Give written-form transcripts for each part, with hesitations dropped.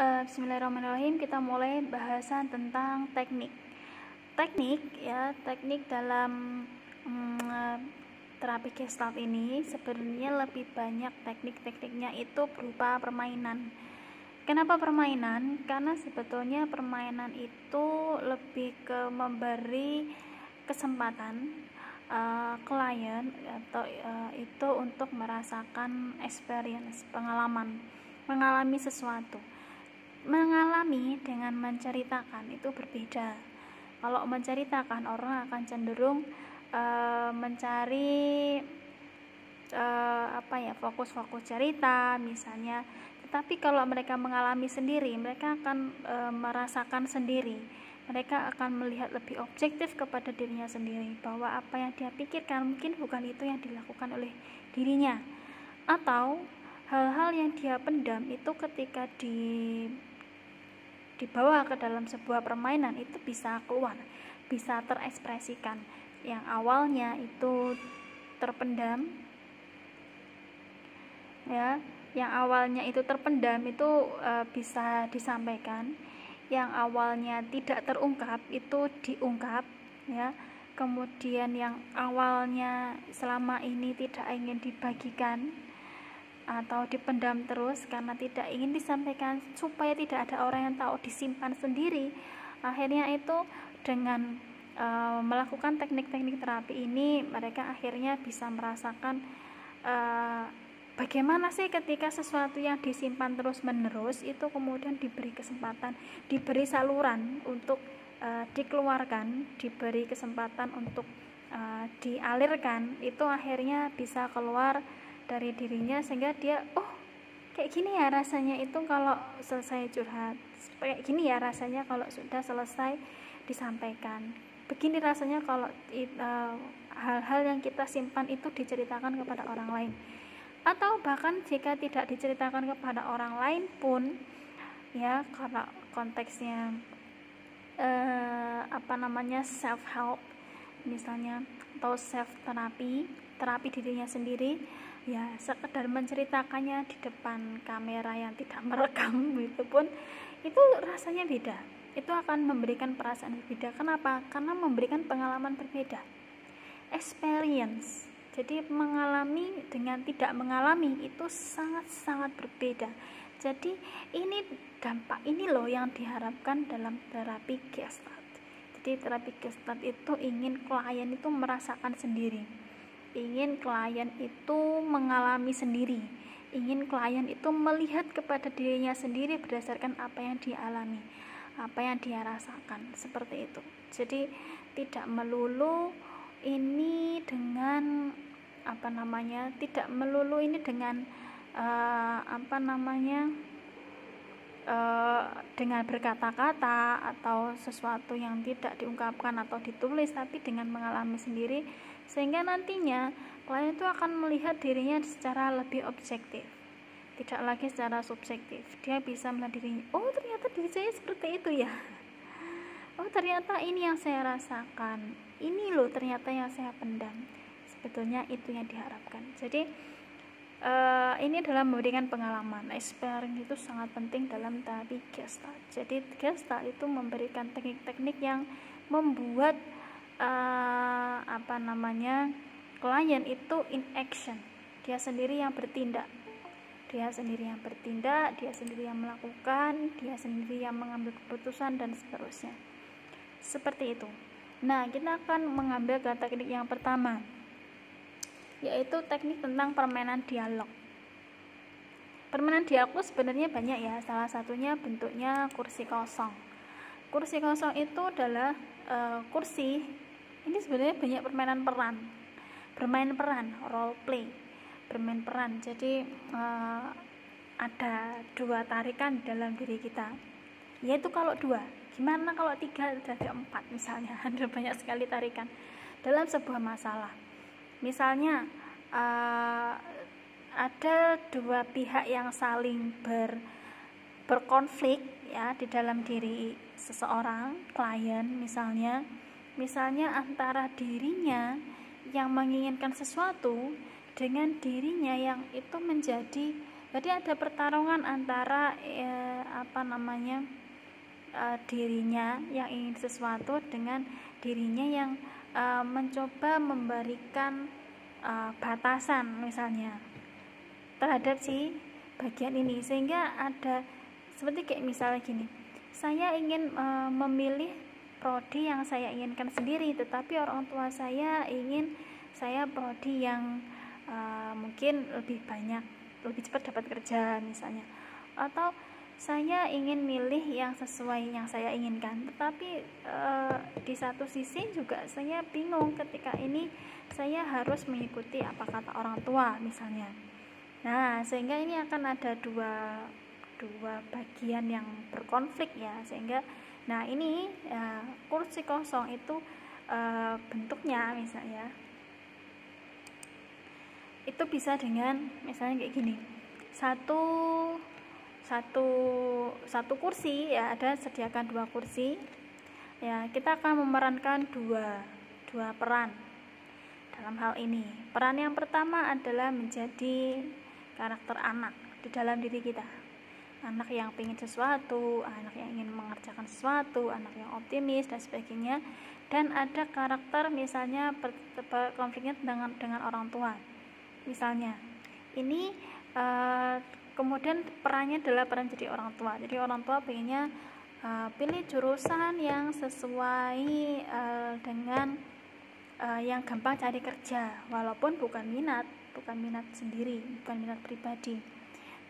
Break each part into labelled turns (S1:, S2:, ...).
S1: Bismillahirrahmanirrahim. Kita mulai bahasan tentang teknik. Teknik dalam terapi Gestalt ini sebenarnya lebih banyak tekniknya itu berupa permainan. Kenapa permainan? Karena sebetulnya permainan itu lebih ke memberi kesempatan klien atau itu untuk merasakan experience, mengalami sesuatu. Mengalami dengan menceritakan itu berbeda. Kalau menceritakan, orang akan cenderung mencari fokus cerita misalnya. Tetapi kalau mereka mengalami sendiri, mereka akan merasakan sendiri. Mereka akan melihat lebih objektif kepada dirinya sendiri, bahwa apa yang dia pikirkan mungkin bukan itu yang dilakukan oleh dirinya, atau hal-hal yang dia pendam itu ketika dibawa ke dalam sebuah permainan itu bisa keluar, bisa terekspresikan. Yang awalnya itu terpendam, itu bisa disampaikan. Yang awalnya tidak terungkap itu diungkap, ya. Kemudian yang awalnya selama ini tidak ingin dibagikan atau dipendam terus karena tidak ingin disampaikan supaya tidak ada orang yang tahu, disimpan sendiri. Akhirnya itu dengan melakukan teknik-teknik terapi ini, mereka akhirnya bisa merasakan bagaimana sih ketika sesuatu yang disimpan terus menerus itu kemudian diberi kesempatan, diberi saluran untuk dikeluarkan, diberi kesempatan untuk dialirkan, itu akhirnya bisa keluar dari dirinya, sehingga dia kayak gini ya rasanya itu kalau selesai curhat, kayak gini ya rasanya kalau sudah selesai disampaikan, begini rasanya kalau hal-hal yang kita simpan itu diceritakan kepada orang lain. Atau bahkan jika tidak diceritakan kepada orang lain pun, ya, karena konteksnya self help misalnya, atau self terapi dirinya sendiri, ya sekedar menceritakannya di depan kamera yang tidak merekam itu pun itu rasanya beda, itu akan memberikan perasaan berbeda. Kenapa? Karena memberikan pengalaman berbeda, experience. Jadi mengalami dengan tidak mengalami itu sangat-sangat berbeda. Jadi ini loh yang diharapkan dalam terapi Gestalt. Jadi terapi Gestalt itu ingin klien itu merasakan sendiri, ingin klien itu mengalami sendiri, ingin klien itu melihat kepada dirinya sendiri berdasarkan apa yang dia alami, apa yang dia rasakan, seperti itu. Jadi tidak melulu ini dengan dengan berkata-kata atau sesuatu yang tidak diungkapkan atau ditulis, tapi dengan mengalami sendiri, sehingga nantinya klien itu akan melihat dirinya secara lebih objektif, tidak lagi secara subjektif. Dia bisa melihat dirinya, ternyata diri saya seperti itu ya, ternyata ini yang saya rasakan, ini loh ternyata yang saya pendam. Sebetulnya itu yang diharapkan. Jadi ini adalah memberikan pengalaman. Experience itu sangat penting dalam terapi Gestalt. Jadi Gestalt itu memberikan teknik-teknik yang membuat klien itu in action. Dia sendiri yang bertindak, dia sendiri yang melakukan, dia sendiri yang mengambil keputusan, dan seterusnya. Seperti itu. Nah, kita akan mengambil teknik yang pertama, yaitu teknik tentang permainan dialog. Permainan dialog sebenarnya banyak ya, salah satunya bentuknya kursi kosong. Kursi kosong itu adalah kursi, ini sebenarnya banyak bermain peran, role play, bermain peran. Jadi ada 2 tarikan dalam diri kita, yaitu kalau 2, gimana kalau 3 dan 4 misalnya, ada banyak sekali tarikan dalam sebuah masalah. Misalnya ada 2 pihak yang saling berkonflik ya di dalam diri seseorang, klien misalnya antara dirinya yang menginginkan sesuatu dengan dirinya yang itu menjadi Jadi ada pertarungan antara dirinya yang ingin sesuatu dengan dirinya yang mencoba memberikan batasan misalnya terhadap si bagian ini, sehingga ada seperti kayak misalnya gini, saya ingin memilih prodi yang saya inginkan sendiri, tetapi orang tua saya ingin saya prodi yang mungkin lebih cepat dapat kerja misalnya, atau saya ingin milih yang sesuai yang saya inginkan, tetapi di satu sisi juga saya bingung ketika ini saya harus mengikuti apa kata orang tua misalnya. Nah, sehingga ini akan ada dua bagian yang berkonflik ya, sehingga nah ini kursi kosong itu bentuknya misalnya itu bisa dengan misalnya kayak gini, satu kursi ya, ada sediakan 2 kursi ya, kita akan memerankan dua peran dalam hal ini. Peran yang pertama adalah menjadi karakter anak di dalam diri kita, anak yang ingin sesuatu, anak yang ingin mengerjakan sesuatu, anak yang optimis dan sebagainya. Dan ada karakter misalnya konfliknya dengan orang tua misalnya, ini kemudian perannya adalah peran jadi orang tua. Jadi orang tua pengennya pilih jurusan yang sesuai dengan yang gampang cari kerja, walaupun bukan minat sendiri, bukan minat pribadi,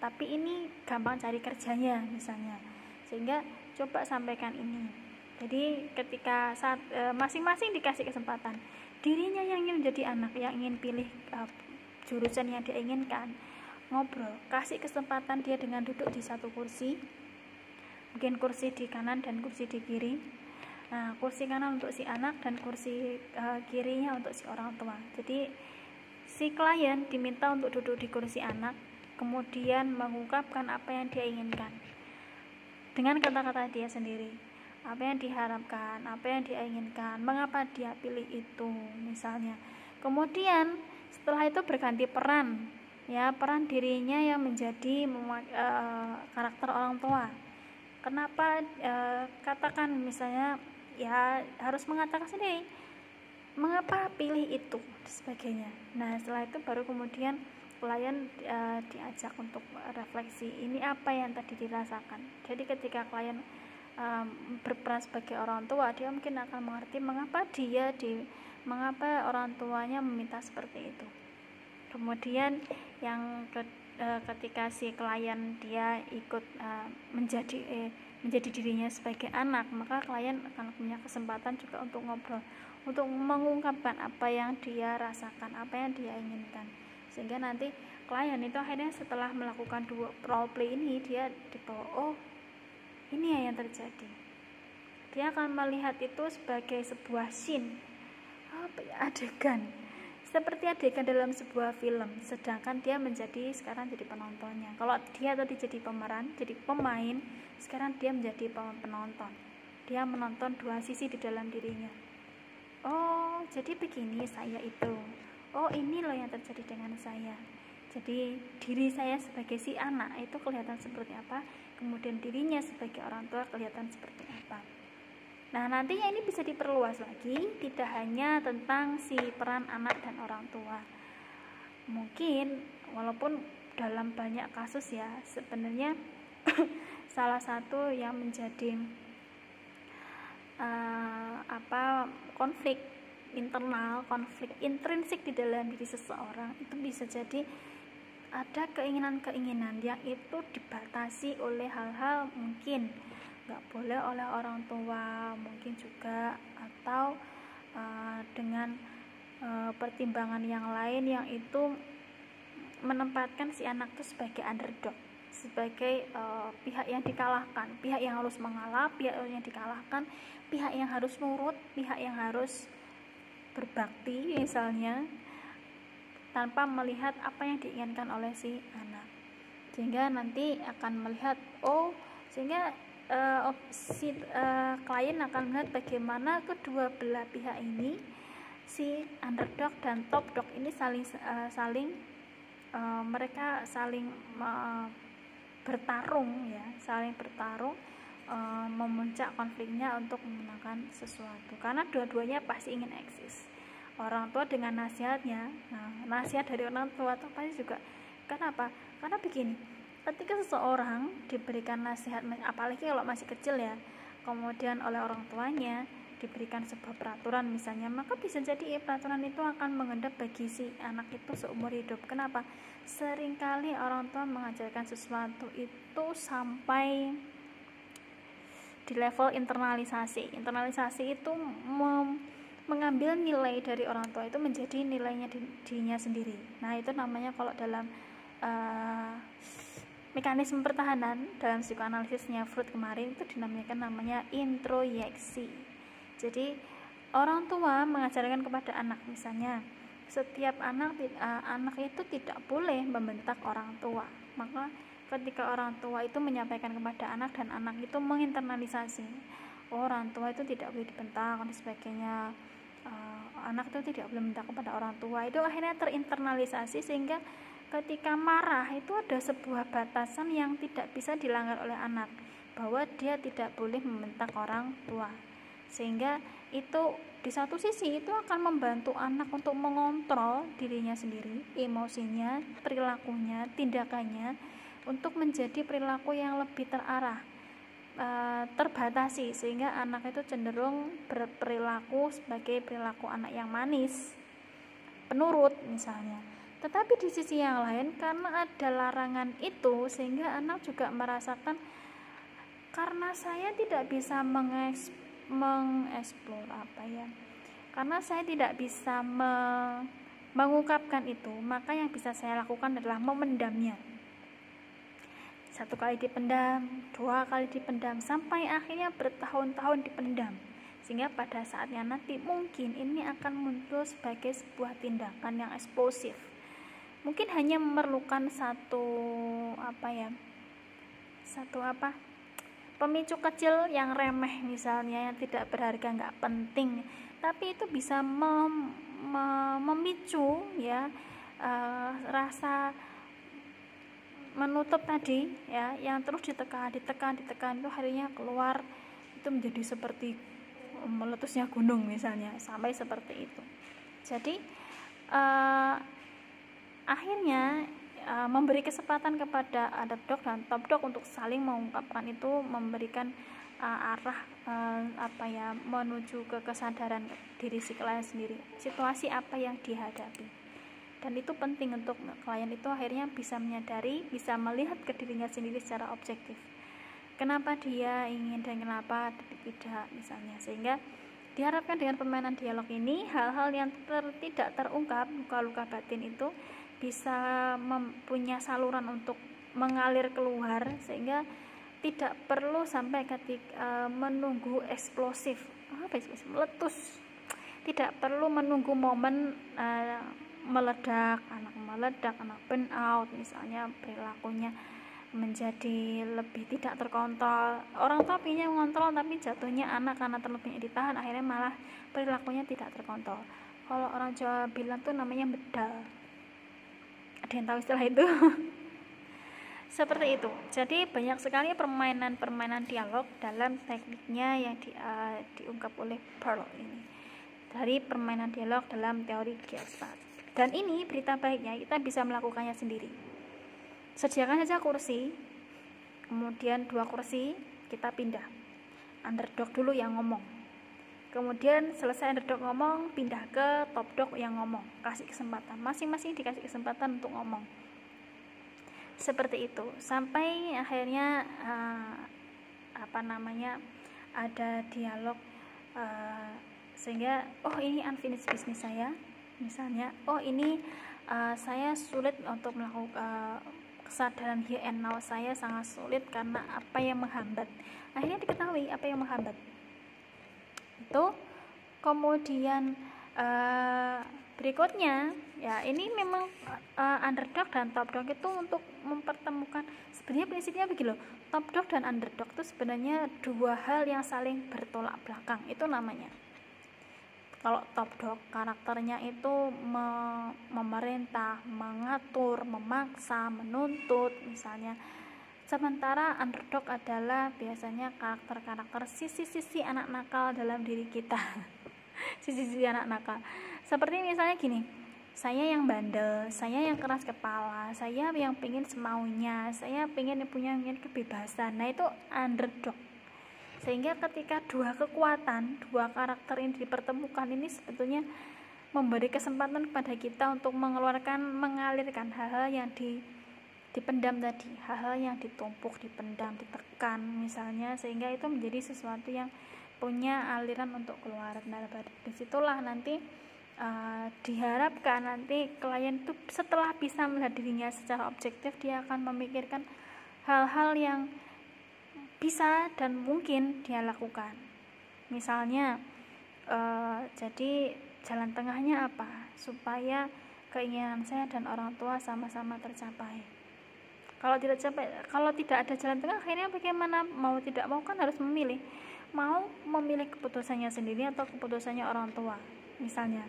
S1: tapi ini gampang cari kerjanya misalnya, sehingga coba sampaikan ini. Jadi ketika saat masing-masing dikasih kesempatan, dirinya yang ingin menjadi anak, yang ingin pilih jurusan yang dia inginkan, ngobrol, kasih kesempatan dia dengan duduk di satu kursi, mungkin kursi di kanan dan kursi di kiri. Nah, kursi kanan untuk si anak dan kursi kirinya untuk si orang tua. Jadi si klien diminta untuk duduk di kursi anak, kemudian mengungkapkan apa yang dia inginkan dengan kata-kata dia sendiri, apa yang diharapkan, apa yang dia inginkan, mengapa dia pilih itu misalnya. Kemudian setelah itu berganti peran ya, peran dirinya yang menjadi karakter orang tua. Kenapa katakan misalnya ya, harus mengatakan sendiri mengapa pilih itu dan sebagainya. Nah, setelah itu baru kemudian klien diajak untuk refleksi, ini apa yang tadi dirasakan. Jadi ketika klien berperan sebagai orang tua, dia mungkin akan mengerti mengapa orang tuanya meminta seperti itu. Kemudian yang ketika si klien dia ikut menjadi dirinya sebagai anak, maka klien akan punya kesempatan juga untuk ngobrol, untuk mengungkapkan apa yang dia rasakan, apa yang dia inginkan, sehingga nanti klien itu akhirnya setelah melakukan dua role play ini, dia dibawa, oh ini yang terjadi. Dia akan melihat itu sebagai sebuah scene, adegan, seperti adegan dalam sebuah film, sedangkan dia sekarang jadi penontonnya. Kalau dia tadi jadi pemeran, jadi pemain, sekarang dia menjadi penonton. Dia menonton dua sisi di dalam dirinya. Oh, jadi begini saya itu. Oh, ini loh yang terjadi dengan saya. Jadi diri saya sebagai si anak itu kelihatan seperti apa, kemudian dirinya sebagai orang tua kelihatan seperti apa. Nah, nantinya ini bisa diperluas lagi, tidak hanya tentang si peran anak dan orang tua. Mungkin walaupun dalam banyak kasus ya, sebenarnya salah satu yang menjadi konflik internal, konflik intrinsik di dalam diri seseorang itu bisa jadi ada keinginan-keinginan yang itu dibatasi oleh hal-hal mungkin nggak boleh oleh orang tua, mungkin juga atau dengan pertimbangan yang lain yang itu menempatkan si anak itu sebagai underdog, sebagai pihak yang dikalahkan, pihak yang harus mengalah, pihak yang dikalahkan, pihak yang harus nurut, pihak yang harus berbakti misalnya, tanpa melihat apa yang diinginkan oleh si anak, sehingga nanti akan melihat sehingga klien akan melihat bagaimana kedua belah pihak ini, si underdog dan top dog ini saling mereka saling bertarung ya, saling bertarung, memuncak konfliknya untuk memenangkan sesuatu, karena dua-duanya pasti ingin eksis. Orang tua dengan nasihatnya, nasihat dari orang tua itu pasti juga, kenapa? Karena begini, ketika seseorang diberikan nasihat, apalagi kalau masih kecil ya, kemudian oleh orang tuanya diberikan sebuah peraturan misalnya, maka bisa jadi peraturan itu akan mengendap bagi si anak itu seumur hidup. Kenapa? Seringkali orang tua mengajarkan sesuatu itu sampai di level internalisasi. Internalisasi itu mengambil nilai dari orang tua itu menjadi nilainya dirinya sendiri. Nah, itu namanya kalau dalam mekanisme pertahanan dalam psikoanalisisnya Freud kemarin itu dinamakan namanya introyeksi. Jadi orang tua mengajarkan kepada anak, misalnya setiap anak itu tidak boleh membentak orang tua. Maka ketika orang tua itu menyampaikan kepada anak dan anak itu menginternalisasi, orang tua itu tidak boleh dibentak dan sebagainya, anak itu tidak boleh membentak kepada orang tua, itu akhirnya terinternalisasi sehingga ketika marah itu ada sebuah batasan yang tidak bisa dilanggar oleh anak, bahwa dia tidak boleh membentak orang tua. Sehingga itu di satu sisi itu akan membantu anak untuk mengontrol dirinya sendiri, emosinya, perilakunya, tindakannya, untuk menjadi perilaku yang lebih terarah, terbatasi, sehingga anak itu cenderung berperilaku sebagai perilaku anak yang manis, penurut misalnya. Tetapi di sisi yang lain, karena ada larangan itu, sehingga anak juga merasakan, karena saya tidak bisa mengeksplor karena saya tidak bisa mengungkapkan itu, maka yang bisa saya lakukan adalah memendamnya. 1 kali dipendam, 2 kali dipendam, sampai akhirnya bertahun-tahun dipendam, sehingga pada saatnya nanti mungkin ini akan muncul sebagai sebuah tindakan yang eksplosif. Mungkin hanya memerlukan satu pemicu kecil yang remeh misalnya, yang tidak berharga, nggak penting, tapi itu bisa memicu ya, rasa menutup tadi ya, yang terus ditekan itu akhirnya keluar, itu menjadi seperti meletusnya gunung misalnya, sampai seperti itu. Jadi akhirnya memberi kesempatan kepada underdog dan top dog untuk saling mengungkapkan itu, memberikan arah menuju ke kesadaran diri si klien sendiri, situasi apa yang dihadapi. Dan itu penting untuk klien itu akhirnya bisa menyadari, bisa melihat ke dirinya sendiri secara objektif, kenapa dia ingin dan kenapa tidak misalnya. Sehingga diharapkan dengan permainan dialog ini, hal-hal yang tidak terungkap, luka-luka batin itu bisa mempunyai saluran untuk mengalir keluar, sehingga tidak perlu sampai ketika menunggu eksplosif, meletus, tidak perlu menunggu momen meledak, anak burn out misalnya, perilakunya menjadi lebih tidak terkontrol. Orang tua ingin mengontrol tapi jatuhnya anak karena terlebih ditahan, akhirnya malah perilakunya tidak terkontrol. Kalau orang Jawa bilang tuh namanya bedal. Ada yang tahu istilah itu? Seperti itu. Jadi banyak sekali permainan dialog dalam tekniknya yang diungkap oleh Pearl ini, dari permainan dialog dalam teori Gestalt. Dan ini berita baiknya, kita bisa melakukannya sendiri. Sediakan saja kursi, kemudian 2 kursi kita pindah, underdog dulu yang ngomong, kemudian selesai underdog ngomong, pindah ke top dog yang ngomong, kasih kesempatan, masing-masing dikasih kesempatan untuk ngomong. Seperti itu sampai akhirnya ada dialog, sehingga ini unfinished business saya misalnya, ini saya sulit untuk melakukan kesadaran here and now, saya sangat sulit karena apa yang menghambat. Akhirnya diketahui apa yang menghambat itu. Kemudian berikutnya ya, ini memang underdog dan top dog itu untuk mempertemukan, sebenarnya prinsipnya begini loh, top dog dan underdog itu sebenarnya 2 hal yang saling bertolak belakang, itu namanya. Kalau top dog karakternya itu memerintah, mengatur, memaksa, menuntut misalnya. Sementara underdog adalah biasanya karakter-karakter sisi-sisi anak nakal dalam diri kita. Sisi-sisi anak nakal. Seperti misalnya gini, saya yang bandel, saya yang keras kepala, saya yang pengen semaunya, saya pengen punya kebebasan. Nah itu underdog. Sehingga ketika dua kekuatan, dua karakter ini dipertemukan, ini sebetulnya memberi kesempatan kepada kita untuk mengalirkan hal-hal yang dipendam tadi, hal-hal yang ditumpuk, dipendam, ditekan misalnya, sehingga itu menjadi sesuatu yang punya aliran untuk keluar. Nah, disitulah nanti diharapkan nanti klien itu setelah bisa melihat dirinya secara objektif, dia akan memikirkan hal-hal yang bisa dan mungkin dia lakukan. Misalnya jadi jalan tengahnya apa supaya keinginan saya dan orang tua sama-sama tercapai. Kalau tidak ada jalan tengah, akhirnya bagaimana? Mau tidak mau kan harus memilih, mau memilih keputusannya sendiri atau keputusannya orang tua misalnya.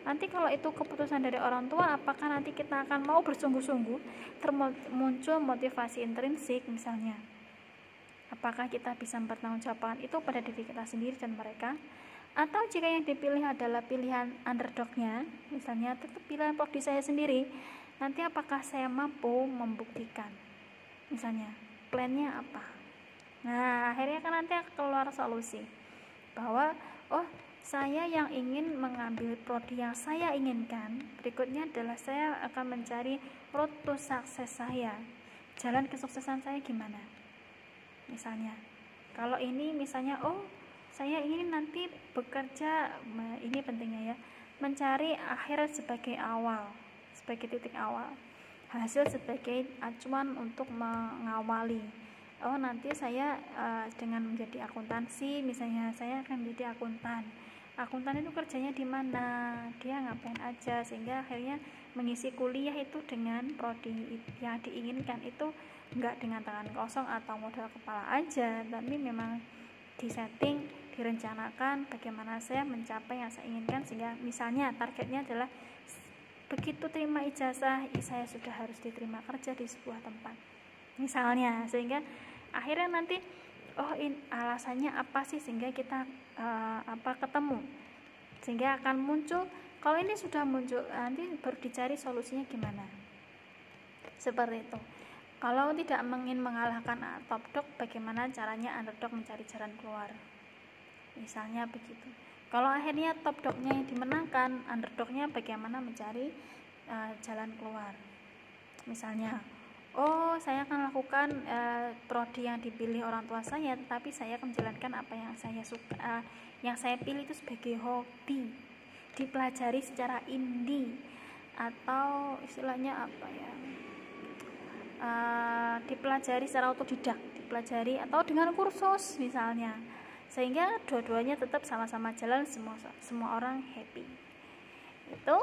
S1: Nanti kalau itu keputusan dari orang tua, apakah nanti kita akan mau bersungguh-sungguh, muncul motivasi intrinsik misalnya, apakah kita bisa mempertanggungjawabkan itu pada diri kita sendiri dan mereka? Atau jika yang dipilih adalah pilihan underdognya, misalnya tetap pilihan prodi saya sendiri, nanti apakah saya mampu membuktikan, misalnya plannya apa? Nah akhirnya kan nanti akan keluar solusi bahwa saya yang ingin mengambil prodi yang saya inginkan, berikutnya adalah saya akan mencari road to sukses saya, jalan kesuksesan saya gimana. Misalnya kalau ini misalnya saya ingin nanti bekerja, ini pentingnya ya, mencari akhir sebagai awal, sebagai titik awal, hasil sebagai acuan untuk mengawali. Nanti saya dengan menjadi akuntansi misalnya, saya akan menjadi akuntan itu kerjanya di mana, dia ngapain aja, sehingga akhirnya mengisi kuliah itu dengan prodi yang diinginkan itu enggak dengan tangan kosong atau modal kepala aja, tapi memang disetting, direncanakan bagaimana saya mencapai yang saya inginkan, sehingga misalnya targetnya adalah begitu terima ijazah saya sudah harus diterima kerja di sebuah tempat misalnya, sehingga akhirnya nanti alasannya apa sih sehingga kita ketemu, sehingga akan muncul. Kalau ini sudah muncul, nanti baru dicari solusinya gimana, seperti itu. Kalau tidak ingin mengalahkan top dog, bagaimana caranya underdog mencari jalan keluar, misalnya begitu. Kalau akhirnya top dognya yang dimenangkan, underdognya bagaimana mencari jalan keluar, misalnya saya akan lakukan prodi yang dipilih orang tua saya, tapi saya akan menjalankan apa yang saya suka, yang saya pilih itu sebagai hobi, dipelajari secara indie, atau istilahnya apa ya, dipelajari secara otodidak, dipelajari atau dengan kursus misalnya, sehingga dua-duanya tetap sama-sama jalan, semua orang happy. Itu